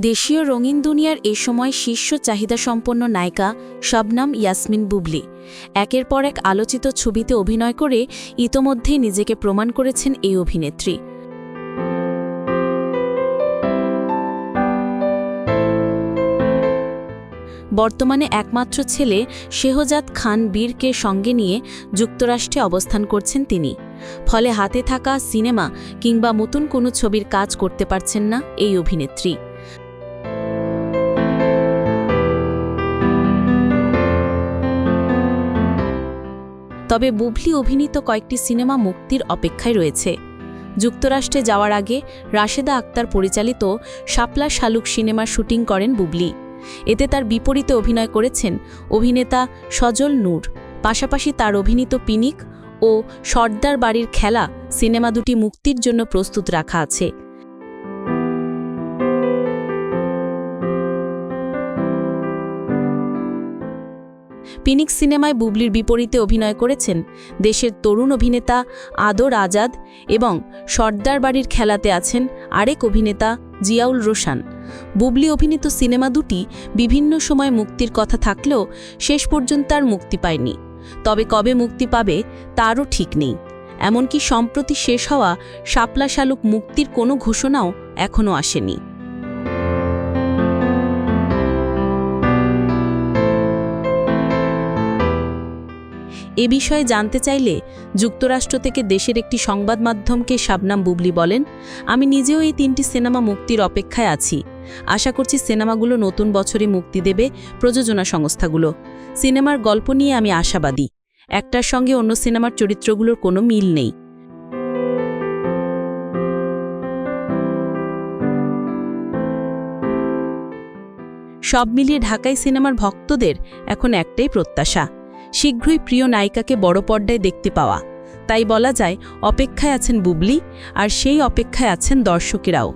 দেশীয় রঙিন দুনিয়ার এ সময় শীর্ষ চাহিদাসম্পন্ন নায়িকা শবনম ইয়াসমিন বুবলি একের পর এক আলোচিত ছবিতে অভিনয় করে ইতোমধ্যেই নিজেকে প্রমাণ করেছেন এই অভিনেত্রী। বর্তমানে একমাত্র ছেলে শেহজাদ খান বীরকে সঙ্গে নিয়ে যুক্তরাষ্ট্রে অবস্থান করছেন তিনি। ফলে হাতে থাকা সিনেমা কিংবা নতুন কোনো ছবির কাজ করতে পারছেন না এই অভিনেত্রী। তবে বুবলি অভিনীত কয়েকটি সিনেমা মুক্তির অপেক্ষায় রয়েছে। যুক্তরাষ্ট্রে যাওয়ার আগে রাশেদা আক্তার পরিচালিত শাপলা শালুক সিনেমার শুটিং করেন বুবলি। এতে তার বিপরীতে অভিনয় করেছেন অভিনেতা সজল নূর। পাশাপাশি তার অভিনীত পিনিক ও সর্দার বাড়ির খেলা সিনেমা দুটি মুক্তির জন্য প্রস্তুত রাখা আছে। পিনিক সিনেমায় বুবলির বিপরীতে অভিনয় করেছেন দেশের তরুণ অভিনেতা আদর আজাদ এবং সর্দার বাড়ির খেলাতে আছেন আরেক অভিনেতা জিয়াউল রোশান। বুবলি অভিনীত সিনেমা দুটি বিভিন্ন সময় মুক্তির কথা থাকলেও শেষ পর্যন্ত আর মুক্তি পায়নি। তবে কবে মুক্তি পাবে তারও ঠিক নেই। এমনকি সম্প্রতি শেষ হওয়া শাপলা শালুক মুক্তির কোনো ঘোষণাও এখনও আসেনি। এ বিষয়ে জানতে চাইলে যুক্তরাষ্ট্র থেকে দেশের একটি সংবাদ মাধ্যমকে শবনম বুবলি বলেন, আমি নিজেও এই 3টি সিনেমা মুক্তির অপেক্ষায় আছি। আশা করছি সিনেমাগুলো নতুন বছরে মুক্তি দেবে প্রযোজনা সংস্থাগুলো। সিনেমার গল্প নিয়ে আমি আশাবাদী। একটার সঙ্গে অন্য সিনেমার চরিত্রগুলোর কোনো মিল নেই। সব মিলিয়ে ঢাকাই সিনেমার ভক্তদের এখন একটাই প্রত্যাশা, শীঘ্রই প্রিয় নায়িকাকে বড় পর্দায় দেখতে পাওয়া। তাই বলা যায় অপেক্ষায় আছেন বুবলি, আর সেই অপেক্ষায় আছেন দর্শকেরাও।